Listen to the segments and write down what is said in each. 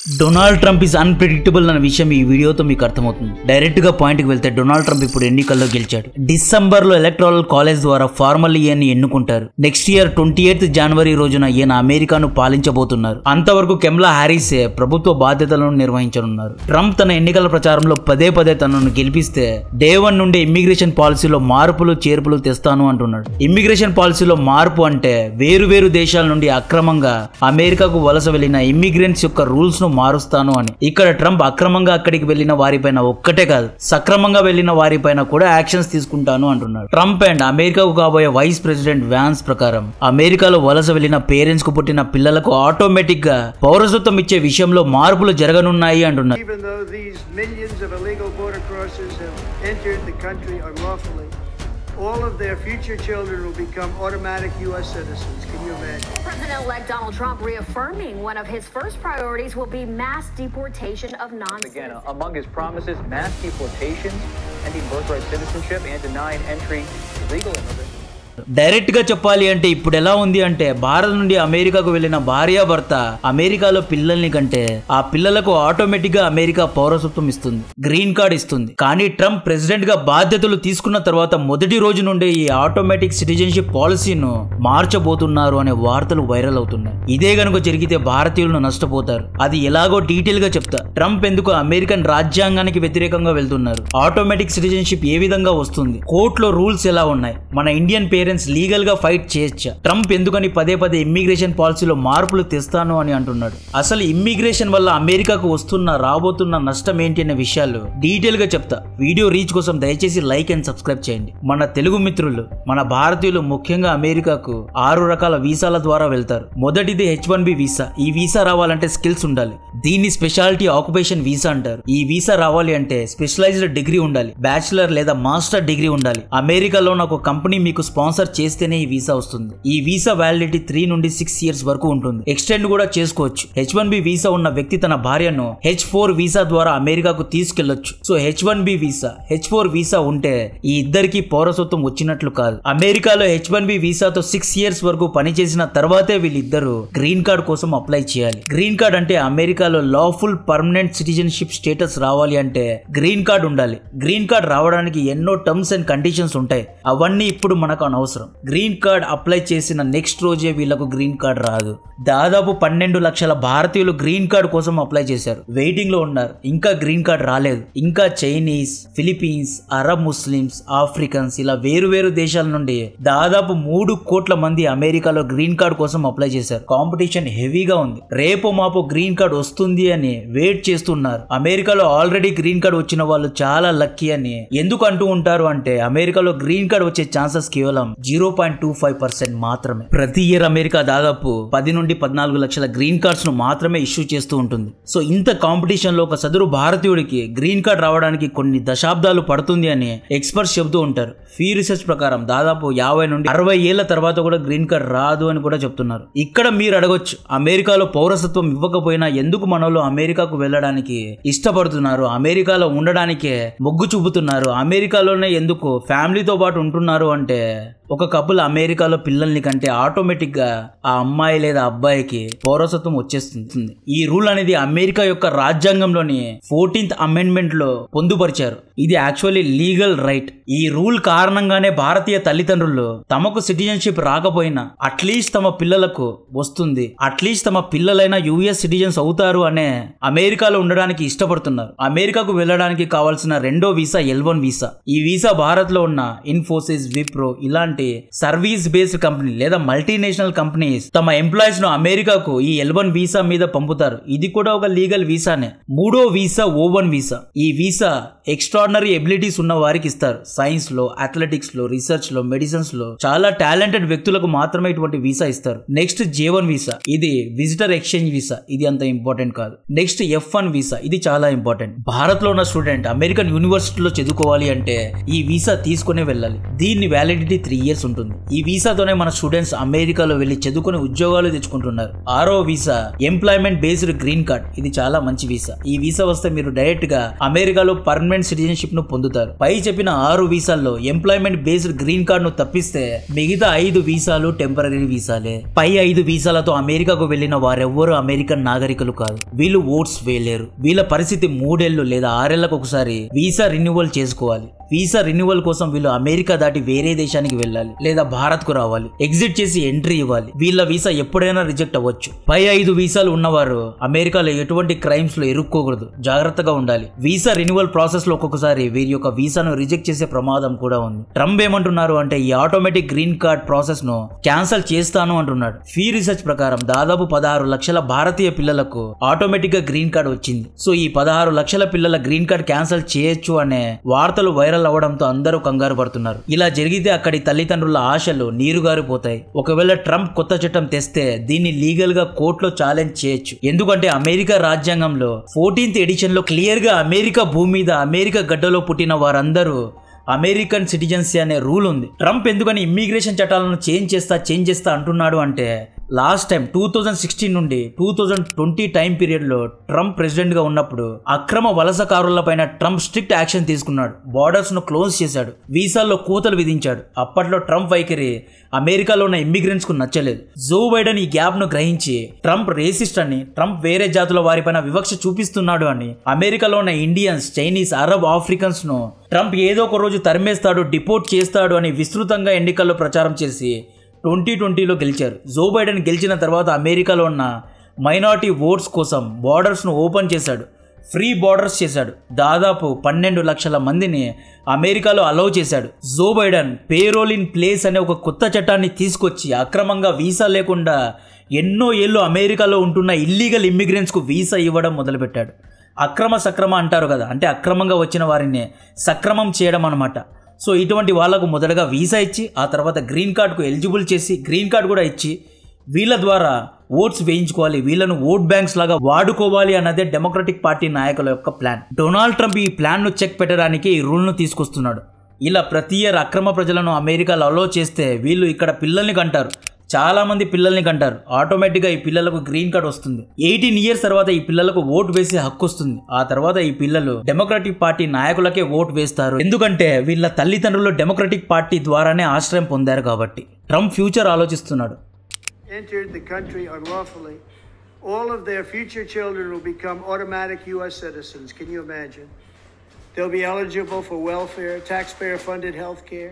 Donald Trump is unpredictable అన్న విషయం ఈ వీడియోతో మీకు అర్థమవుతుంది. డైరెక్ట్ గా పాయింట్ కి వెళ్తే డొనాల్డ్ ట్రంప్ ఇప్పుడు ఎన్నికల్లో గెలిచాడు. డిసెంబర్ లో ఎలక్టరల్ కాలేజ్ ద్వారా ఫార్మల్ ఈయన్ని ఎన్నుకుంటారు. నెక్స్ట్ ఇయర్ 28 జనవరి రోజున ఈయన అమెరికాను పాలించబోతున్నారు. అంతవరకు కెమ్లా హ్యారిసే ప్రభుత్వ బాధ్యతలను నిర్వహించనున్నారు. ట్రంప్ తన ఎన్నికల ప్రచారంలో పదే తనను గెలిపిస్తే డే 1 నుండి ఇమ్మిగ్రేషన్ పాలసీలో మార్పులు చేర్పులు తెస్తాను అంటున్నాడు. ఇమ్మిగ్రేషన్ పాలసీలో మార్పు అంటే వేరు దేశాల నుండి అక్రమంగా అమెరికాకు వలస వెళ్లిన ఇమ్మిగ్రెంట్స్ యొక్క రూల్స్ ను మారుస్తాను అని. ఇక్కడ ట్రంప్ అక్రమంగా అక్కడికి వెళ్లిన వారిపైన ఒక్కటే కాదు, సక్రమంగా వెళ్లిన వారిపైన కూడా యాక్షన్స్ తీసుకుంటాను అంటున్నాడు. ట్రంప్ అండ్ అమెరికాకు కాబోయే వైస్ ప్రెసిడెంట్ వ్యాన్స్ ప్రకారం అమెరికాలో వలస వెళ్లిన పేరెంట్స్ కు పుట్టిన పిల్లలకు ఆటోమేటిక్ గా పౌరసత్వం ఇచ్చే విషయంలో మార్పులు జరగనున్నాయి అంటున్నారు. All of their future children will become automatic U.S. citizens. Can you imagine? President-elect Donald Trump reaffirming one of his first priorities will be mass deportation of non-citizens. Again, among his promises, mass deportation, ending birthright citizenship, and denying entry to legal immigrants. Direct గా చెప్పాలి అంటే ఇప్పుడు ఎలా ఉంది అంటే భారత్ నుండి అమెరికాకు వెళ్లిన భార్యాభర్త అమెరికాలో పిల్లల్ని కంటే ఆ పిల్లలకు ఆటోమేటిక్ గా అమెరికా పౌరసత్వం ఇస్తుంది, గ్రీన్ కార్డ్ ఇస్తుంది. కానీ ట్రంప్ ప్రెసిడెంట్ గా బాధ్యతలు తీసుకున్న తర్వాత మొదటి రోజు నుండి ఈ ఆటోమేటిక్ సిటిజన్షిప్ పాలసీను మార్చబోతున్నారు అనే వార్తలు వైరల్ అవుతున్నాయి. ఇదే గనుక జరిగితే భారతీయులను నష్టపోతారు. అది ఎలాగో డీటెయిల్ గా చెప్తా. ట్రంప్ ఎందుకు అమెరికన్ రాజ్యాంగానికి వ్యతిరేకంగా వెళ్తున్నారు, ఆటోమేటిక్ సిటిజన్షిప్ ఏ విధంగా వస్తుంది, కోర్టులో రూల్స్ ఎలా ఉన్నాయి, మన ఇండియన్ పేరెంట్స్ లీగల్ గా ఫైట్ చేయొచ్చా, ట్రంప్ ఎందుకని పదే ఇమ్మిగ్రేషన్ పాలసీలో మార్పులు తెస్తాను అని అంటున్నాడు. అసలు ఇమ్మిగ్రేషన్ వల్ల అమెరికాకు రాబోతున్న నష్టం ఏంటి అనే విషయాలు డీటెయిల్ గా చెప్తా. వీడియో రీచ్ కోసం దయచేసి లైక్ అండ్ సబ్స్క్రైబ్ చేయండి. మన తెలుగు మిత్రులు, మన భారతీయులు ముఖ్యంగా అమెరికాకు 6 రకాల వీసాల ద్వారా వెళ్తారు. మొదటిది H1B వీసా. ఈ వీసా రావాలంటే స్కిల్స్ ఉండాలి. దీన్ని స్పెషాలిటీ ఆక్యుపేషన్ వీసా అంటారు. ఈ వీసా రావాలి అంటే స్పెషలైజ్డ్ డిగ్రీ ఉండాలి, బ్యాచిలర్ లేదా మాస్టర్ డిగ్రీ ఉండాలి. అమెరికాలో ఒక కంపెనీ మీకు స్పాన్సర్ చేస్తేనే ఈ వీసా వస్తుంది. ఈ వీసా వ్యాలిడిటీ 3 నుండి 6 ఇయర్స్ వరకు ఉంటుంది. ఎక్స్టెండ్ కూడా చేసుకోవచ్చు. H1B వీసా ఉన్న వ్యక్తి తన భార్యను H4 వీసా ద్వారా అమెరికాకు తీసుకెళ్లొచ్చు. So H1B visa, H4 visa ఉంటే ఈ ఇద్దరికి పౌరసత్వం వచ్చినట్లు కాదు. అమెరికాలో H1B వీసాతో 6 ఇయర్స్ వరకు పనిచేసిన తర్వాతే వీళ్ళిద్దరూ గ్రీన్ కార్డ్ కోసం అప్లై చేయాలి. గ్రీన్ కార్డ్ అంటే అమెరికాలో లాఫుల్ పర్మనెంట్ సిటిజన్షిప్ స్టేటస్ రావాలి అంటే గ్రీన్ కార్డ్ ఉండాలి. గ్రీన్ కార్డ్ రావడానికి ఎన్నో టర్మ్స్ అండ్ కండిషన్స్ ఉంటాయి. అవన్నీ ఇప్పుడు మనకు అనవసరం. గ్రీన్ కార్డ్ అప్లై చేసిన నెక్స్ట్ రోజే వీళ్ళకు గ్రీన్ కార్డ్ రాదు. దాదాపు 12 లక్షల భారతీయులు గ్రీన్ కార్డ్ కోసం అప్లై చేశారు, వెయిటింగ్ లో ఉన్నారు. ఇంకా గ్రీన్ కార్డ్ రాలేదు. ఇంకా Chinese, Philippines, Arab Muslims, Africans ఇలా వేరు దేశాల నుండి దాదాపు 3 కోట్ల మంది అమెరికాలో గ్రీన్ కార్డ్ కోసం అప్లై చేశారు. కాంపిటీషన్ హెవీగా ఉంది. రేపు మాపు గ్రీన్ కార్డ్ వస్తుంది అని వెయిట్ చేస్తున్నారు. అమెరికాలో ఆల్రెడీ గ్రీన్ కార్డ్ వచ్చిన వాళ్ళు చాలా లక్కీ అని ఎందుకు అంటూ ఉంటారు అంటే అమెరికాలో గ్రీన్ కార్డ్ వచ్చే ఛాన్సెస్ కేవలం 0.25% మాత్రమే. ప్రతి ఇయర్ అమెరికా దాదాపు 10 నుండి 14 లక్షల గ్రీన్ కార్డ్స్ ను మాత్రమే ఇష్యూ చేస్తూ ఉంటుంది. సో ఇంత కాంపిటీషన్ లో ఒక సదరు భారతీయుడికి గ్రీన్ కార్డ్ రావడానికి కొన్ని దశాబ్దాలు పడుతుంది అని ఎక్స్పర్ట్స్ చెబుతూ ఉంటారు. ఫీ రీసెర్చ్ ప్రకారం దాదాపు 50 నుండి 60 ఏళ్ల తర్వాత కూడా గ్రీన్ కార్డ్ రాదు అని కూడా చెప్తున్నారు. ఇక్కడ మీరు అడగొచ్చు, అమెరికాలో పౌరసత్వం ఇవ్వకపోయినా ఎందుకు మనలో అమెరికాకు వెళ్ళడానికి ఇష్టపడుతున్నారు, అమెరికాలో ఉండడానికే మొగ్గు చూపుతున్నారు, అమెరికాలోనే ఎందుకు ఫ్యామిలీతో పాటు ఉంటున్నారు అంటే ఒక కపుల్ అమెరికాలో పిల్లల్ని కంటే ఆటోమేటిక్ గా ఆ అమ్మాయి లేదా అబ్బాయికి పౌరసత్వం వచ్చేస్తుంది. ఈ రూల్ అనేది అమెరికా యొక్క రాజ్యాంగంలోని 14th అమెండ్మెంట్ లో పొందుపరిచారు. ఇది యాక్చువల్లీ లీగల్ రైట్. ఈ రూల్ కారణంగానే భారతీయ తల్లిదండ్రులు తమకు సిటిజన్షిప్ రాకపోయినా అట్లీస్ట్ తమ పిల్లలకు వస్తుంది, అట్లీస్ట్ తమ పిల్లలైనా యుఎస్ సిటిజన్స్ అవుతారు అనే అమెరికాలో ఉండడానికి ఇష్టపడుతున్నారు. అమెరికాకు వెళ్ళడానికి కావాల్సిన రెండో వీసా L1 వీసా. ఈ వీసా భారత్ లో ఉన్న ఇన్ఫోసిస్, విప్రో ఇలాంటి సర్వీస్ బేస్డ్ కంపెనీ లేదా మల్టీనేషనల్ కంపెనీస్ తమ ఎంప్లాయీస్ ను అమెరికాకు ఈ L1 వీసా మీద పంపుతారు. ఇది కూడా ఒక లీగల్ వీసానే. మూడో వీసా O1 వీసా. ఈ వీసా ఎక్స్ట్రాడినరీ ఎబిలిటీస్ ఉన్న వారికి ఇస్తారు. సైన్స్ లో, అథ్లెటిక్స్ లో, రీసెర్చ్ లో, మెడిసిన్స్ లో చాలా టాలెంటెడ్ వ్యక్తులకు మాత్రమే ఇటువంటి వీసా ఇస్తారు. Next J1 visa. ఇది విజిటర్ ఎక్స్చేంజ్ వీసా. ఇది అంత ఇంపార్టెంట్ కాదు. Next F1 visa. ఇది చాలా ఇంపార్టెంట్. భారత్ లో ఉన్న స్టూడెంట్ అమెరికన్ యూనివర్సిటీలో చదువుకోవాలి అంటే ఈ వీసా తీసుకునే వెళ్ళాలి. దీన్ని వ్యాలిడిటీ 3 ఇయర్స్ ఉంటుంది. ఈ వీసాతోనే మన స్టూడెంట్స్ అమెరికాలో వెళ్లి చదువుకుని ఉద్యోగాలు తెచ్చుకుంటున్నారు. 6వ visa employment based green card. ఇది చాలా మంచి వీసా. ఈ వీసా వస్తే మీరు డైరెక్ట్ గా అమెరికాలో పర్మనెంట్ సిటిజన్షిప్ ను పొందుతారు. పై చెప్పిన 6 వీసాల్లో ఎంప్లాయ్మెంట్ బేస్డ్ గ్రీన్ కార్డ్ ను తప్పిస్తే మిగతా 5 వీసాలు టెంపరరీ వీసాలే. పై 5 వీసాలతో అమెరికాకు వెళ్లిన వారెవ్వరూ అమెరికన్ నాగరికులు కాదు. వీళ్ళు ఓట్స్ వేయలేరు. వీళ్ళ పరిస్థితి 3 ఏళ్లు లేదా 6 ఏళ్లకు ఒకసారి వీసా రెన్యువల్ చేసుకోవాలి. వీసా రెన్యువల్ కోసం వీళ్ళు అమెరికా దాటి వేరే దేశానికి వెళ్ళాలి లేదా భారత్ కు రావాలి. ఎగ్జిట్ చేసి ఎంట్రీ ఇవ్వాలి. వీళ్ళ వీసా ఎప్పుడైనా రిజెక్ట్ అవ్వచ్చు. పై 5 వీసాలు ఉన్నవారు అమెరికాలో ఎటువంటి క్రైమ్స్ లో ఇరుక్కోకూడదు. జాగ్రత్తగా ఉండాలి. వీసా రెన్యువల్ ప్రాసెస్ లో ఒక్కొక్కసారి వీరి యొక్క వీసాను రిజెక్ట్ చేసే ప్రమాదం కూడా ఉంది. ట్రంప్ ఏమంటున్నారు అంటే ఈ ఆటోమేటిక్ గ్రీన్ కార్డ్ ప్రాసెస్ ను క్యాన్సల్ చేస్తాను అంటున్నాడు. ఫీ రీసెర్చ్ ప్రకారం దాదాపు 16 లక్షల భారతీయ పిల్లలకు ఆటోమేటిక్ గా గ్రీన్ కార్డ్ వచ్చింది. సో ఈ 16 లక్షల పిల్లల గ్రీన్ కార్డ్ క్యాన్సల్ చేయొచ్చు అనే వార్తలు వైరల్ అవడంతో అందరూ కంగారు పడుతున్నారు. ఇలా జరిగితే అక్కడి తల్లిదండ్రుల ఆశలు నీరుగారిపోతాయి. ఒకవేళ ట్రంప్ కొత్త చట్టం తెస్తే దీన్ని లీగల్ గా కోర్టులో ఛాలెంజ్ చేయొచ్చు. ఎందుకంటే అమెరికా రాజ్యాంగంలో 14th ఎడిషన్ లో క్లియర్ గా అమెరికా భూమి మీద అమెరికా గడ్డలో పుట్టిన వారందరూ అమెరికన్ సిటిజన్స్ అనే రూల్ ఉంది. ట్రంప్ ఎందుకని ఇమ్మిగ్రేషన్ చట్టాలను చేంజ్ చేస్తా అంటున్నాడు అంటే లాస్ట్ టైం 2016 నుండి 2020 టైం పీరియడ్ లో ట్రంప్ ప్రెసిడెంట్ గా ఉన్నప్పుడు అక్రమ వలసకారుల పైన ట్రంప్ స్ట్రిక్ట్ యాక్షన్ తీసుకున్నాడు. బార్డర్స్ ను క్లోజ్ చేశాడు. వీసాల్లో కోతలు విధించాడు. అప్పట్లో ట్రంప్ వైఖరి అమెరికాలో ఉన్న ఇమ్మిగ్రెంట్స్ కు నచ్చలేదు. జో బైడెన్ ఈ గ్యాప్ ను గ్రహించి ట్రంప్ రేసిస్ట్ అని, ట్రంప్ వేరే జాతుల వారిపైన వివక్ష చూపిస్తున్నాడు అని, అమెరికాలో ఉన్న ఇండియన్స్, చైనీస్, అరబ్, ఆఫ్రికన్స్ ను ట్రంప్ ఏదో ఒక రోజు తరిమేస్తాడు, డిపోర్ట్ చేస్తాడు అని విస్తృతంగా ఎన్నికల్లో ప్రచారం చేసి 2020లో గెలిచారు. జో బైడెన్ గెలిచిన తర్వాత అమెరికాలో ఉన్న మైనారిటీ ఓట్స్ కోసం బార్డర్స్ను ఓపెన్ చేశాడు. ఫ్రీ బార్డర్స్ చేశాడు. దాదాపు 12 లక్షల మందిని అమెరికాలో అలౌ చేశాడు. Joe Biden parole in place అనే ఒక కొత్త చట్టాన్ని తీసుకొచ్చి అక్రమంగా వీసా లేకుండా ఎన్నో ఏళ్ళు అమెరికాలో ఉంటున్న ఇల్లీగల్ ఇమ్మిగ్రెంట్స్కు వీసా ఇవ్వడం మొదలుపెట్టాడు. సక్రమ అంటారు కదా, అంటే అక్రమంగా వచ్చిన వారిని సక్రమం చేయడం అన్నమాట. సో ఇటువంటి వాళ్ళకు మొదటగా వీసా ఇచ్చి ఆ తర్వాత గ్రీన్ కార్డ్కు ఎలిజిబుల్ చేసి గ్రీన్ కార్డ్ కూడా ఇచ్చి వీళ్ళ ద్వారా ఓట్స్ వేయించుకోవాలి, వీళ్ళను ఓట్ బ్యాంక్స్ లాగా వాడుకోవాలి అన్నదే డెమోక్రటిక్ పార్టీ నాయకుల యొక్క ప్లాన్. డొనాల్డ్ ట్రంప్ ఈ ప్లాన్ను చెక్ పెట్టడానికి ఈ రూల్ను తీసుకొస్తున్నాడు. ఇలా ప్రతి ఇయర్ అక్రమ ప్రజలను అమెరికాలో అలో చేస్తే వీళ్ళు ఇక్కడ పిల్లల్ని కంటారు. చాలా మంది పిల్లల్ని కంటారు. ఆటోమేటిక్గా ఈ పిల్లలకు గ్రీన్ కార్డ్ వస్తుంది. 18 ఇయర్స్ తర్వాత ఈ పిల్లలకు ఓటు వేసే హక్కు వస్తుంది. ఆ తర్వాత ఈ పిల్లలు డెమోక్రటిక్ పార్టీ నాయకులకే ఓటు వేస్తారు. ఎందుకంటే వీళ్ళ తల్లిదండ్రులు డెమోక్రటిక్ పార్టీ ద్వారానే ఆశ్రయం పొందారు కాబట్టి. ట్రంప్ ఫ్యూచర్ ఆలోచిస్తున్నాడు. Entered the country unlawfully, all of their future children will become automatic U.S. citizens. Can you imagine? They'll be eligible for welfare, taxpayer-funded health care,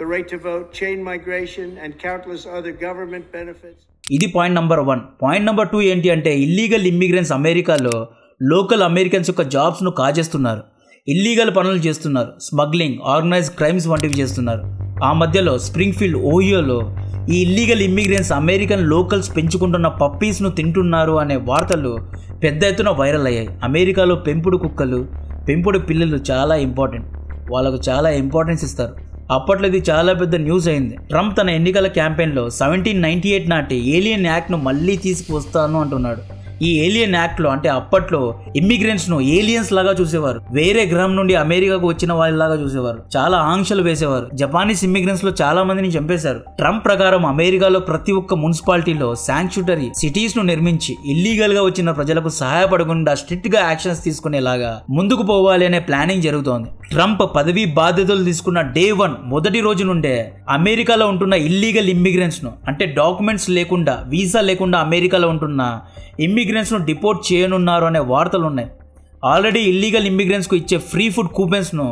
the right to vote, chain migration, and countless other government benefits. ఇది point number 1. Point number 2 ఏంటి అంటే illegal immigrants అమెరికాలో local Americans యొక్క జాబ్స్ను కాజేస్తున్నారు. Illegal పనులు చేస్తున్నారు. Smuggling, organised crimes వంటివి చేస్తున్నారు. ఆ మధ్యలో స్ప్రింగ్ఫీల్డ్, ఓహియోలో ఈ ఇల్లీగల్ ఇమ్మిగ్రెంట్స్ అమెరికన్ లోకల్స్ పెంచుకుంటున్న పప్పీస్ను తింటున్నారు అనే వార్తలు పెద్ద ఎత్తున వైరల్ అయ్యాయి. అమెరికాలో పెంపుడు కుక్కలు, పెంపుడు పిల్లలు చాలా ఇంపార్టెంట్. వాళ్ళకు చాలా ఇంపార్టెన్స్ ఇస్తారు. అప్పట్లో ఇది చాలా పెద్ద న్యూస్ అయింది. ట్రంప్ తన ఎన్నికల క్యాంపెయిన్లో 1798 నాటి ఏలియన్ యాక్ట్ను మళ్ళీ తీసుకువస్తాను అంటున్నాడు. ఈ ఏలియన్ యాక్ట్లో అంటే అప్పట్లో ఇమ్మిగ్రెంట్స్ను ఏలియన్స్ లాగా చూసేవారు. వేరే గ్రహం నుండి అమెరికాకు వచ్చిన వాళ్ళలాగా చూసేవారు. చాలా ఆంక్షలు వేసేవారు. జపానీస్ ఇమ్మిగ్రెంట్స్ లో చాలా మందిని చంపేశారు. ట్రంప్ ప్రకారం అమెరికాలో ప్రతి ఒక్క మున్సిపాలిటీలో శాంక్చుటరీ సిటీస్ ను నిర్మించి ఇల్లీగల్ గా వచ్చిన ప్రజలకు సహాయపడకుండా స్ట్రిక్ట్ గా యాక్షన్స్ తీసుకునేలాగా ముందుకు పోవాలి అనే ప్లానింగ్ జరుగుతోంది. ట్రంప్ పదవీ బాధ్యతలు తీసుకున్న డే 1 మొదటి రోజు నుండే అమెరికాలో ఉంటున్న ఇల్లీగల్ ఇమ్మిగ్రెంట్స్ ను అంటే డాక్యుమెంట్స్ లేకుండా, వీసా లేకుండా అమెరికాలో ఉంటున్న ఇమ్మిగ్రెంట్స్ను డిపోర్ట్ చేయనున్నారు అనే వార్తలు ఉన్నాయి. ఆల్రెడీ ఇల్లీగల్ ఇమ్మిగ్రెంట్స్కు ఇచ్చే ఫ్రీ ఫుడ్ కూపెన్స్ను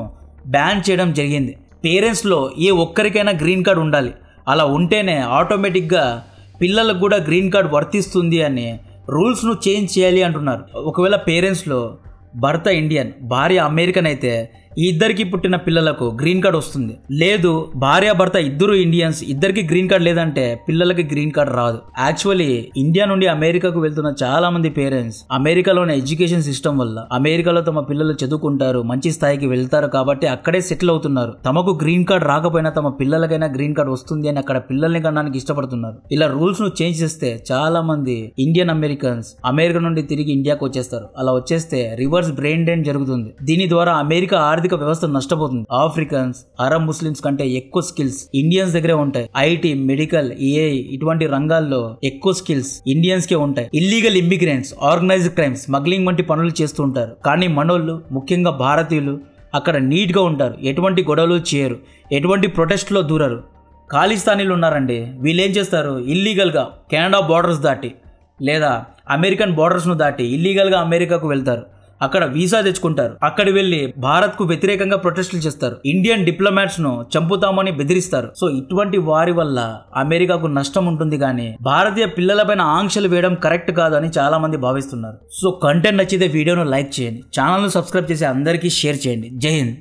బ్యాన్ చేయడం జరిగింది. పేరెంట్స్లో ఏ ఒక్కరికైనా గ్రీన్ కార్డ్ ఉండాలి. అలా ఉంటేనే ఆటోమేటిక్గా పిల్లలకు కూడా గ్రీన్ కార్డ్ వర్తిస్తుంది అని రూల్స్ను చేంజ్ చేయాలి అంటున్నారు. ఒకవేళ పేరెంట్స్లో భర్త ఇండియన్, భార్య అమెరికన్ అయితే ఈ ఇద్దరికి పుట్టిన పిల్లలకు గ్రీన్ కార్డ్ వస్తుంది. లేదు భార్య భర్త ఇద్దరు ఇండియన్స్, ఇద్దరికి గ్రీన్ కార్డ్ లేదంటే పిల్లలకి గ్రీన్ కార్డ్ రాదు. యాక్చువల్లీ ఇండియా నుండి అమెరికాకు వెళ్తున్న చాలా మంది పేరెంట్స్ అమెరికాలోని ఎడ్యుకేషన్ సిస్టమ్ వల్ల అమెరికాలో తమ పిల్లలు చదువుకుంటారు, మంచి స్థాయికి వెళ్తారు కాబట్టి అక్కడే సెటిల్ అవుతున్నారు. తమకు గ్రీన్ కార్డ్ రాకపోయినా తమ పిల్లలకైనా గ్రీన్ కార్డ్ వస్తుంది అని అక్కడ పిల్లల్ని కనడానికి ఇష్టపడుతున్నారు. ఇలా రూల్స్ ను చేంజ్ చేస్తే చాలా మంది ఇండియన్ అమెరికన్స్ అమెరికా నుండి తిరిగి ఇండియాకు వచ్చేస్తారు. అలా వచ్చేస్తే రివర్స్ బ్రెయిన్ డ్రైన్ జరుగుతుంది. దీని ద్వారా అమెరికా ఆర్థిక వ్యవస్థ నష్టపోతుంది. ఆఫ్రికన్స్, అరబ్ ముస్లిమ్స్ కంటే ఎక్కువ స్కిల్స్ ఇండియన్స్ దగ్గరే ఉంటాయి. ఐటీ, మెడికల్, ఏఐ ఇటువంటి రంగాల్లో ఎక్కువ స్కిల్స్ ఇండియన్స్ కే ఉంటాయి. Illegal immigrants, organised crime, smuggling వంటి పనులు చేస్తూ ఉంటారు. కానీ మనోళ్ళు, ముఖ్యంగా భారతీయులు అక్కడ నీట్గా ఉంటారు. ఎటువంటి గొడవలు చేయరు, ఎటువంటి ప్రొటెస్ట్లో దూరరు. ఖాళీస్థానీలు ఉన్నారండి, వీళ్ళు ఏం చేస్తారు, ఇల్లీగల్గా కెనడా బార్డర్స్ దాటి లేదా అమెరికన్ బార్డర్స్ను దాటి ఇల్లీగల్గా అమెరికాకు వెళ్తారు. అక్కడ వీసా తెచ్చుకుంటారు. అక్కడ వెళ్లి భారత్కు వ్యతిరేకంగా ప్రొటెస్టులు చేస్తారు. ఇండియన్ డిప్లొమాట్స్ ను చంపుతామని బెదిరిస్తారు. సో ఇటువంటి వారి వల్ల అమెరికాకు నష్టం ఉంటుంది, కానీ భారతీయ పిల్లలపైన ఆంక్షలు వేయడం కరెక్ట్ కాదు అని చాలా మంది భావిస్తున్నారు. సో కంటెంట్ నచ్చితే వీడియోను లైక్ చేయండి, ఛానల్ను సబ్స్క్రైబ్ చేసి అందరికీ షేర్ చేయండి. జై హింద్.